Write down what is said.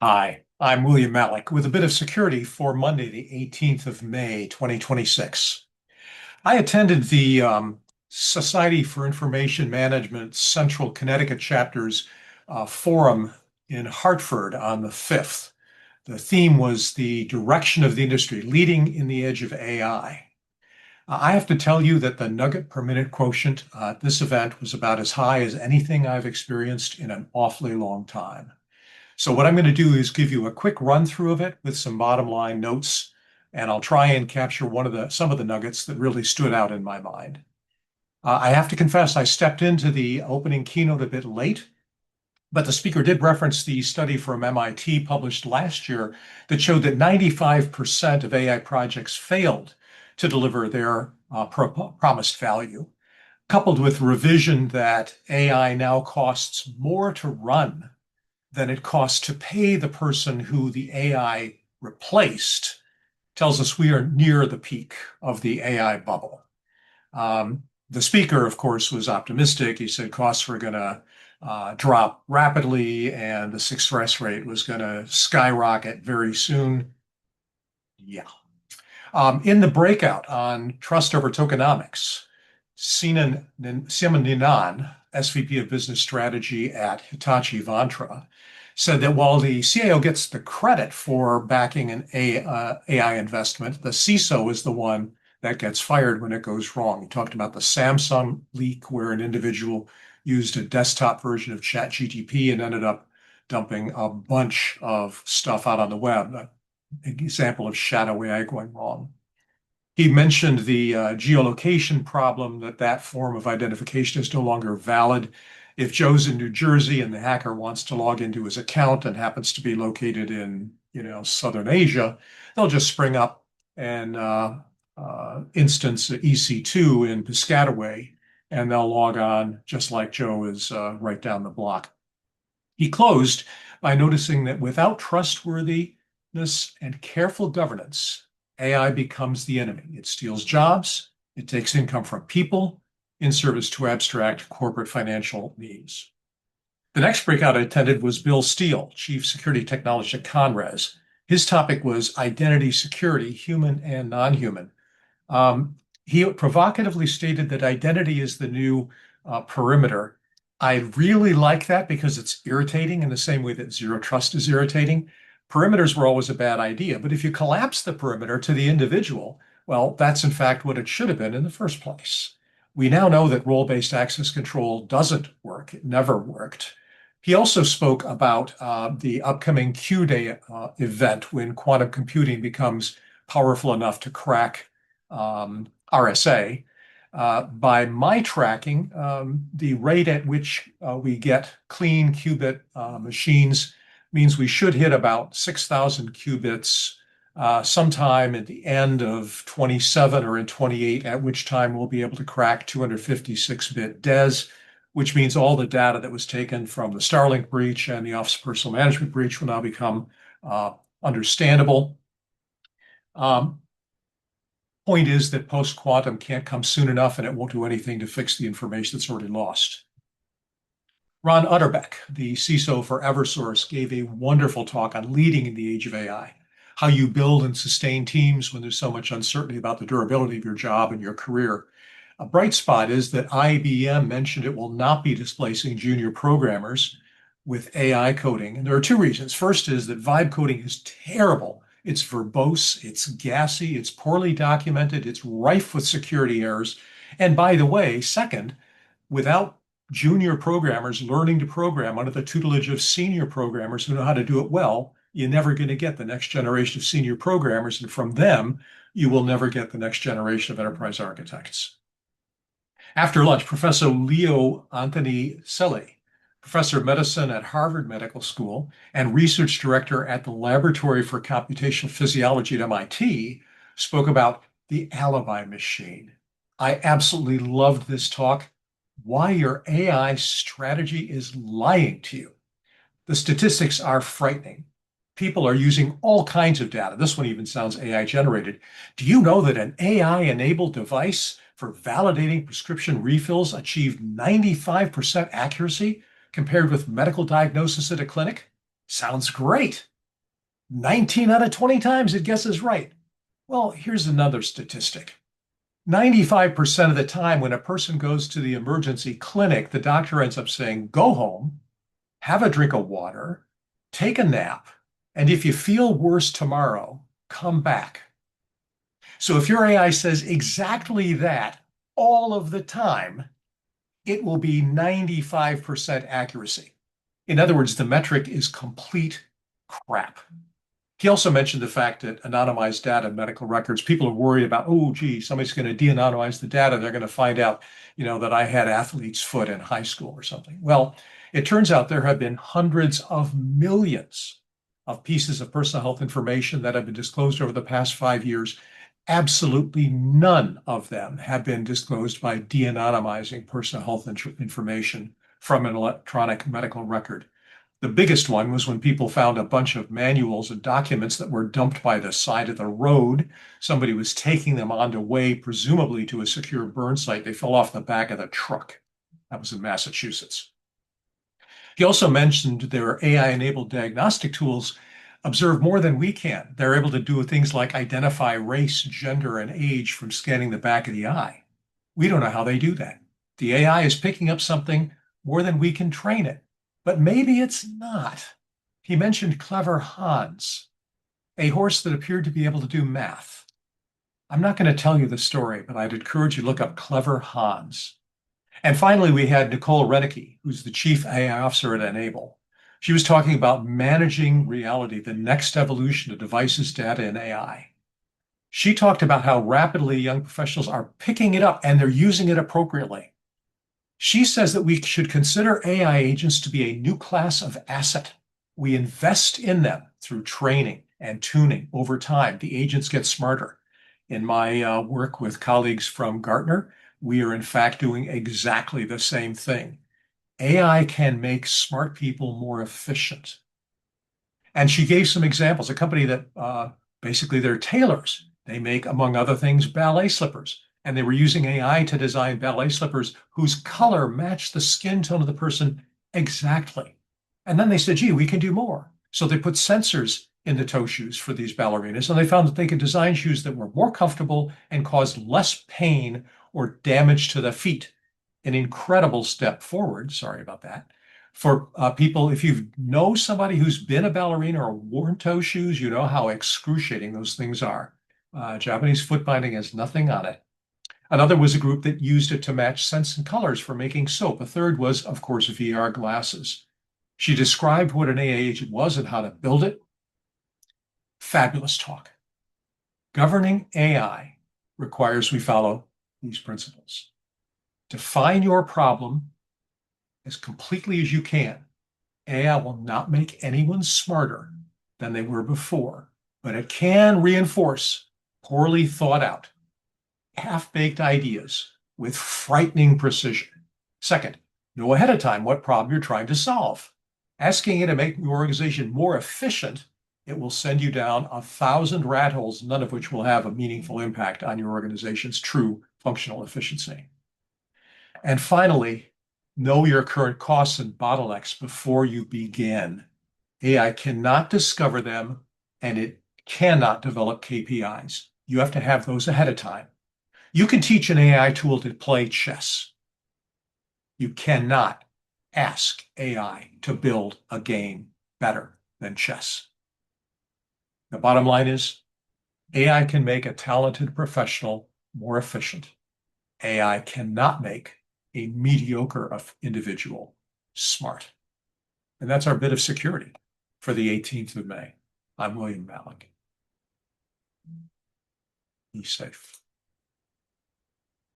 Hi, I'm William Malik with a bit of security for Monday, the 18th of May, 2026. I attended the Society for Information Management Central Connecticut chapter's forum in Hartford on the 5th. The theme was the direction of the industry, leading in the edge of AI. I have to tell you that the nugget per minute quotient at this event was about as high as anything I've experienced in an awfully long time. So what I'm going to do is give you a quick run through of it with some bottom line notes, and I'll try and capture some of the nuggets that really stood out in my mind. I have to confess, I stepped into the opening keynote a bit late, but the speaker did reference the study from MIT published last year that showed that 95% of AI projects failed to deliver their promised value, coupled with revision that AI now costs more to run than it costs to pay the person who the AI replaced, tells us we are near the peak of the AI bubble. The speaker, of course, was optimistic. He said costs were going to drop rapidly and the success rate was going to skyrocket very soon. Yeah. In the breakout on trust over tokenomics, Ninan, SVP of Business Strategy at Hitachi Vantara, said that while the CIO gets the credit for backing an AI investment, the CISO is the one that gets fired when it goes wrong. He talked about the Samsung leak where an individual used a desktop version of ChatGPT and ended up dumping a bunch of stuff out on the web, an example of shadow AI going wrong. He mentioned the geolocation problem, that form of identification is no longer valid. If Joe's in New Jersey and the hacker wants to log into his account and happens to be located in, Southern Asia, they'll just spring up an instance EC2 in Piscataway, and they'll log on just like Joe is right down the block. He closed by noticing that without trustworthiness and careful governance, AI becomes the enemy. It steals jobs. It takes income from people in service to abstract corporate financial needs. The next breakout I attended was Bill Steele, Chief Security Technologist at Conres. His topic was identity security, human and non-human. He provocatively stated that identity is the new perimeter. I really like that because it's irritating in the same way that zero trust is irritating. Perimeters were always a bad idea, but if you collapse the perimeter to the individual, well, that's in fact what it should have been in the first place. We now know that role-based access control doesn't work. It never worked. He also spoke about the upcoming Q-Day event when quantum computing becomes powerful enough to crack RSA. By my tracking, the rate at which we get clean qubit machines means we should hit about 6,000 qubits sometime at the end of 27 or in 28, at which time we'll be able to crack 256-bit DES, which means all the data that was taken from the Starlink breach and the Office of Personal Management breach will now become understandable. Point is that post-quantum can't come soon enough and it won't do anything to fix the information that's already lost. Ron Utterbeck, the CISO for Eversource, gave a wonderful talk on leading in the age of AI, how you build and sustain teams when there's so much uncertainty about the durability of your job and your career. A bright spot is that IBM mentioned it will not be displacing junior programmers with AI coding. And there are two reasons. First is that vibe coding is terrible. It's verbose, it's gassy, it's poorly documented, it's rife with security errors. And by the way, second, without junior programmers learning to program under the tutelage of senior programmers who know how to do it well, you're never going to get the next generation of senior programmers. And from them, you will never get the next generation of enterprise architects. After lunch, Professor Leo Anthony Selle, professor of medicine at Harvard Medical School and research director at the Laboratory for Computational Physiology at MIT, spoke about the alibi machine. I absolutely loved this talk. Why your AI strategy is lying to you. The statistics are frightening. People are using all kinds of data. This one even sounds AI generated. Do you know that an AI-enabled device for validating prescription refills achieved 95% accuracy compared with medical diagnosis at a clinic? Sounds great. 19 out of 20 times it guesses right. Well, here's another statistic. 95% of the time when a person goes to the emergency clinic, the doctor ends up saying, go home, have a drink of water, take a nap, and if you feel worse tomorrow, come back. So if your AI says exactly that all of the time, it will be 95% accuracy. In other words, the metric is complete crap. He also mentioned the fact that anonymized data in medical records, people are worried about, oh, gee, somebody's going to de-anonymize the data. They're going to find out, that I had athlete's foot in high school or something. Well, it turns out there have been hundreds of millions of pieces of personal health information that have been disclosed over the past 5 years. Absolutely none of them have been disclosed by de-anonymizing personal health information from an electronic medical record. The biggest one was when people found a bunch of manuals and documents that were dumped by the side of the road. Somebody was taking them on the way, presumably to a secure burn site. They fell off the back of the truck. That was in Massachusetts. He also mentioned their AI-enabled diagnostic tools observe more than we can. They're able to do things like identify race, gender, and age from scanning the back of the eye. We don't know how they do that. The AI is picking up something more than we can train it. But maybe it's not. He mentioned Clever Hans, a horse that appeared to be able to do math. I'm not going to tell you the story, but I'd encourage you to look up Clever Hans. And finally, we had Nicole Renicky, who's the chief AI officer at Enable. She was talking about managing reality, the next evolution of devices, data, and AI. She talked about how rapidly young professionals are picking it up and they're using it appropriately. She says that we should consider AI agents to be a new class of asset. We invest in them through training and tuning over time. The agents get smarter. In my work with colleagues from Gartner, we are in fact doing exactly the same thing. AI can make smart people more efficient. And she gave some examples. A company that basically they're tailors. They make, among other things, ballet slippers. And they were using AI to design ballet slippers whose color matched the skin tone of the person exactly. And then they said, gee, we can do more. So they put sensors in the toe shoes for these ballerinas, and they found that they could design shoes that were more comfortable and caused less pain or damage to the feet. An incredible step forward, sorry about that, for people. If you know somebody who's been a ballerina or worn toe shoes, you know how excruciating those things are. Japanese foot binding has nothing on it. Another was a group that used it to match scents and colors for making soap. A third was, of course, VR glasses. She described what an AI agent was and how to build it. Fabulous talk. Governing AI requires we follow these principles. Define your problem as completely as you can. AI will not make anyone smarter than they were before, but it can reinforce poorly thought out, half-baked ideas with frightening precision. Second, know ahead of time what problem you're trying to solve. Asking it to make your organization more efficient, it will send you down 1,000 rat holes, none of which will have a meaningful impact on your organization's true functional efficiency. And finally, know your current costs and bottlenecks before you begin. AI cannot discover them, and it cannot develop KPIs. You have to have those ahead of time. You can teach an AI tool to play chess. You cannot ask AI to build a game better than chess. The bottom line is AI can make a talented professional more efficient. AI cannot make a mediocre individual smart. And that's our bit of security for the 18th of May. I'm William Malik. Be safe.